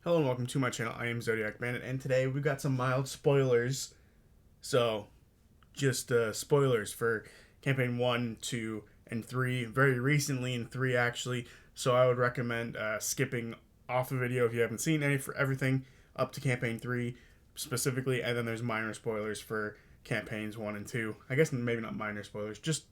Hello and welcome to my channel. I am Zodiac Bandit, and today we've got some mild spoilers. So, just spoilers for campaign 1, 2, and 3. Very recently in 3 actually. So I would recommend skipping off the video if you haven't seen any for everything up to campaign 3 specifically, and then there's minor spoilers for campaigns 1 and 2. I guess maybe not minor spoilers, just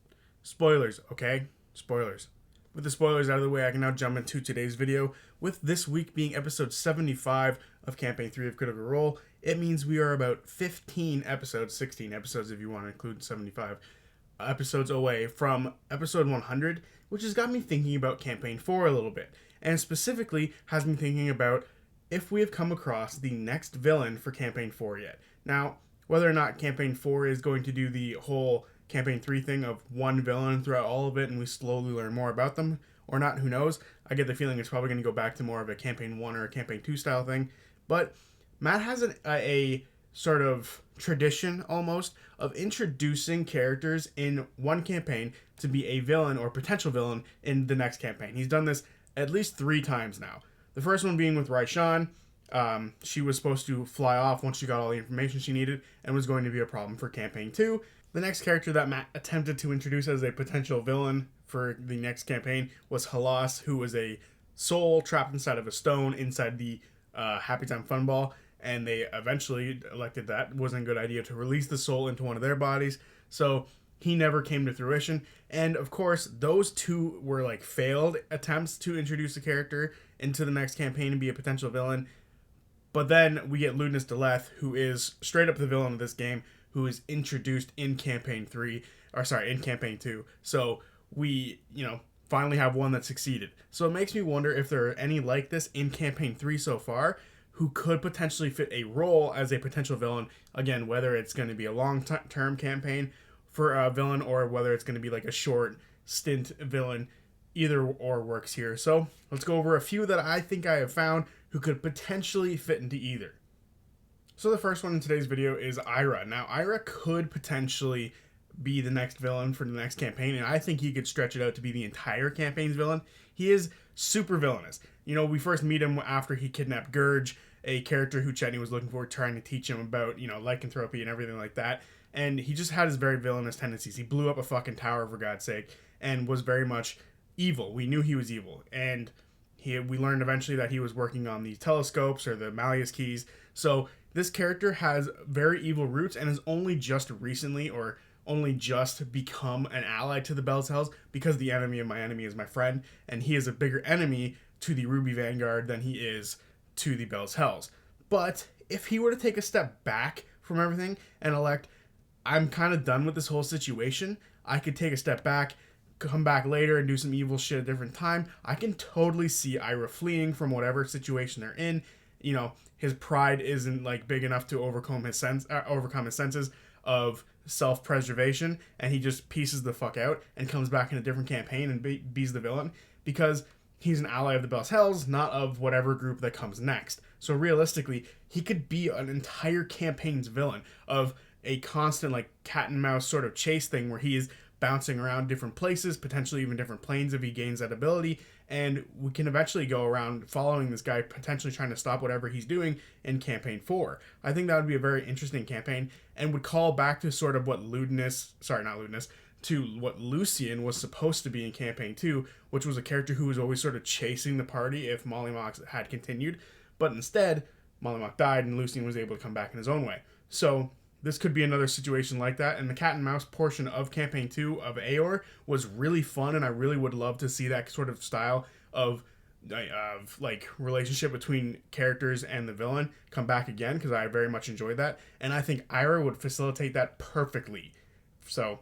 spoilers, okay? Spoilers. With the spoilers out of the way, I can now jump into today's video. With this week being episode 75 of Campaign 3 of Critical Role, it means we are about 15 episodes, 16 episodes if you want to include 75 episodes away from episode 100, which has got me thinking about Campaign 4 a little bit, and specifically has me thinking about if we have come across the next villain for Campaign 4 yet. Now, whether or not Campaign 4 is going to do the whole Campaign 3 thing of one villain throughout all of it and we slowly learn more about them or not, who knows. I get the feeling it's probably going to go back to more of a Campaign 1 or a Campaign 2 style thing. But Matt has a sort of tradition almost of introducing characters in one campaign to be a villain or potential villain in the next campaign. He's done this at least 3 times now. The first one being with Raishan. She was supposed to fly off once she got all the information she needed and was going to be a problem for Campaign 2. The next character that Matt attempted to introduce as a potential villain for the next campaign was Halas, who was a soul trapped inside of a stone inside the Happy Time Fun Ball, and they eventually elected that wasn't a good idea to release the soul into one of their bodies, so he never came to fruition. And of course, those two were like failed attempts to introduce a character into the next campaign and be a potential villain. But then we get Ludinus Deleth, who is straight up the villain of this game, who is introduced in campaign 3, or sorry, in campaign 2. So we, finally have one that succeeded. So it makes me wonder if there are any like this in campaign 3 so far who could potentially fit a role as a potential villain. Again, whether it's going to be a long-term campaign for a villain or whether it's going to be like a short stint villain. Either or works here. So let's go over a few that I think I have found who could potentially fit into either. So the first one in today's video is Ira. Now, Ira could potentially be the next villain for the next campaign, and I think he could stretch it out to be the entire campaign's villain. He is super villainous. We first meet him after he kidnapped Gurge, a character who Chetney was looking for, trying to teach him about, lycanthropy and everything like that. And he just had his very villainous tendencies. He blew up a fucking tower, for God's sake, and was very much evil. We knew he was evil. And we learned eventually that he was working on the telescopes or the Malleus keys. So this character has very evil roots and has only just recently or only just become an ally to the Bell's Hells because the enemy of my enemy is my friend, and he is a bigger enemy to the Ruby Vanguard than he is to the Bell's Hells. But if he were to take a step back from everything and elect, I'm kind of done with this whole situation, I could take a step back, come back later and do some evil shit at a different time. I can totally see Ira fleeing from whatever situation they're in. His pride isn't like big enough to overcome his senses of self-preservation, and he just pieces the fuck out and comes back in a different campaign and be's the villain because he's an ally of the Bell's Hells, not of whatever group that comes next. So realistically, he could be an entire campaign's villain of a constant like cat and mouse sort of chase thing where he is bouncing around different places, potentially even different planes if he gains that ability, and we can eventually go around following this guy, potentially trying to stop whatever he's doing in campaign 4. I think that would be a very interesting campaign and would call back to sort of what to what Lucian was supposed to be in campaign 2, which was a character who was always sort of chasing the party if Mollymox had continued, but instead Mollymox died and Lucian was able to come back in his own way. So this could be another situation like that, and the cat and mouse portion of campaign 2 of Aor was really fun, and I really would love to see that sort of style of like relationship between characters and the villain come back again, because I very much enjoyed that, and I think Ira would facilitate that perfectly. So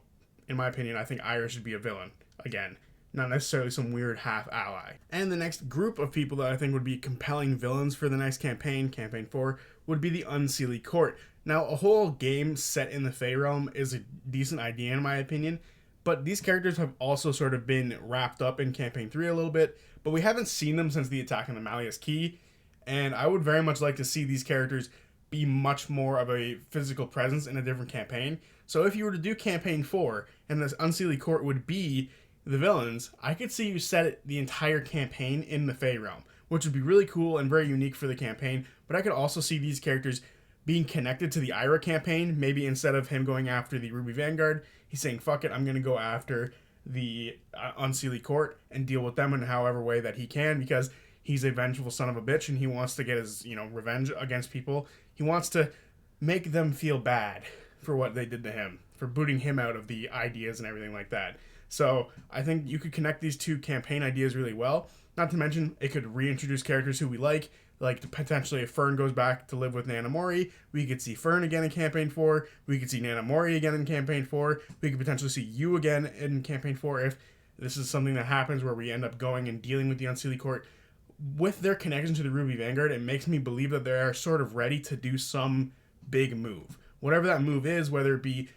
in my opinion, I think Ira should be a villain again, not necessarily some weird half ally. And the next group of people that I think would be compelling villains for the next campaign, campaign 4, would be the Uncy Court. Now, a whole game set in the Fey realm is a decent idea in my opinion, but these characters have also sort of been wrapped up in campaign 3 a little bit, but we haven't seen them since the attack on the Malleus Key, and I would very much like to see these characters be much more of a physical presence in a different campaign. So if you were to do campaign 4 and this Uncy Court would be the villains, I could see you set it the entire campaign in the Fey realm, which would be really cool and very unique for the campaign. But I could also see these characters being connected to the Ira campaign. Maybe instead of him going after the Ruby Vanguard, he's saying, fuck it, I'm going to go after the Uncy Court and deal with them in however way that he can, because he's a vengeful son of a bitch and he wants to get his, revenge against people. He wants to make them feel bad for what they did to him, for booting him out of the ideas and everything like that. So I think you could connect these two campaign ideas really well. Not to mention, it could reintroduce characters who we like potentially if Fern goes back to live with Nana Mori, we could see Fern again in Campaign 4, we could see Nana Mori again in Campaign 4, we could potentially see you again in Campaign 4 if this is something that happens where we end up going and dealing with the Unseelie Court. With their connection to the Ruby Vanguard, it makes me believe that they are sort of ready to do some big move. Whatever that move is, whether it be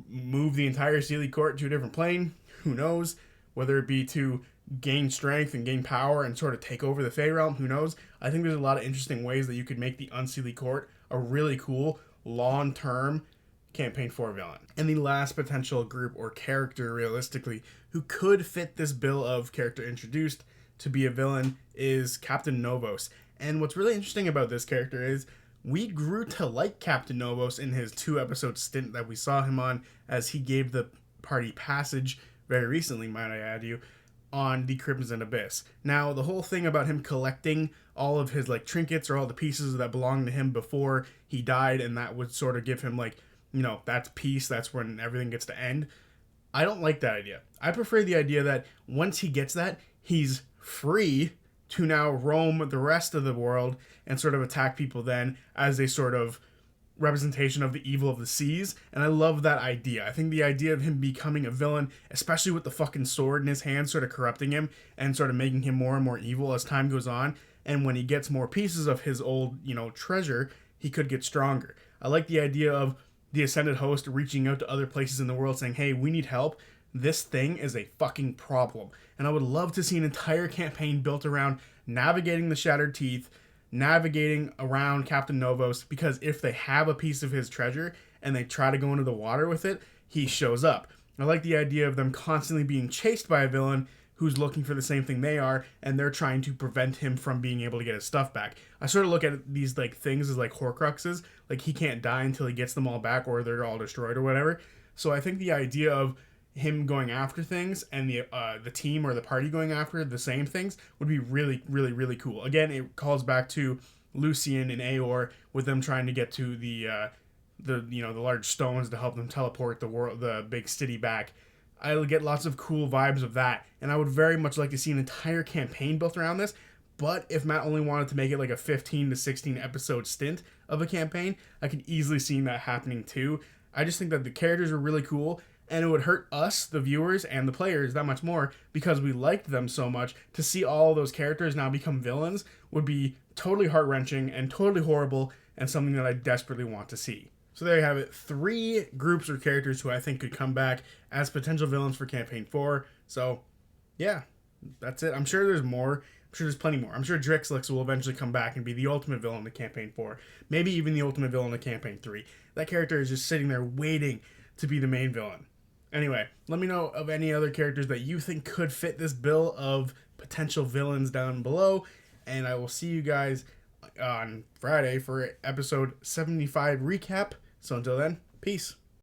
move the entire Seelie Court to a different plane, who knows? Whether it be to gain strength and gain power and sort of take over the Fey Realm, who knows? I think there's a lot of interesting ways that you could make the Unseelie Court a really cool, long-term Campaign 4 villain. And the last potential group or character, realistically, who could fit this bill of character introduced to be a villain is Captain Novos. And what's really interesting about this character is we grew to like Captain Novos in his 2-episode stint that we saw him on, as he gave the party passage very recently, might I add you, on the Crimson Abyss. Now, the whole thing about him collecting all of his trinkets or all the pieces that belonged to him before he died, and that would sort of give him that's peace, that's when everything gets to end. I don't like that idea. I prefer the idea that once he gets that, he's free to now roam the rest of the world and sort of attack people then as a sort of representation of the evil of the seas. And I love that idea. I think the idea of him becoming a villain, especially with the fucking sword in his hand, sort of corrupting him and sort of making him more and more evil as time goes on, and when he gets more pieces of his old treasure, he could get stronger. I like the idea of the Ascended Host reaching out to other places in the world saying, hey, we need help. This thing is a fucking problem. And I would love to see an entire campaign built around navigating the Shattered Teeth, navigating around Captain Novos, because if they have a piece of his treasure and they try to go into the water with it, he shows up. I like the idea of them constantly being chased by a villain who's looking for the same thing they are, and they're trying to prevent him from being able to get his stuff back. I sort of look at these things as Horcruxes, he can't die until he gets them all back or they're all destroyed or whatever. So I think the idea of him going after things and the team or the party going after the same things would be really, really, really cool. Again, it calls back to Lucian and Aor with them trying to get to the large stones to help them teleport the big city back. I'll get lots of cool vibes of that, and I would very much like to see an entire campaign built around this. But if Matt only wanted to make it a 15 to 16 episode stint of a campaign, I could easily see that happening too. I just think that the characters are really cool, and it would hurt us, the viewers, and the players that much more because we liked them so much. To see all those characters now become villains would be totally heart-wrenching and totally horrible, and something that I desperately want to see. So there you have it, 3 groups or characters who I think could come back as potential villains for Campaign 4. So, yeah, that's it. I'm sure there's more. I'm sure there's plenty more. I'm sure Drixlix will eventually come back and be the ultimate villain to Campaign 4. Maybe even the ultimate villain to Campaign 3. That character is just sitting there waiting to be the main villain. Anyway, let me know of any other characters that you think could fit this bill of potential villains down below. And I will see you guys on Friday for episode 75 recap. So until then, peace.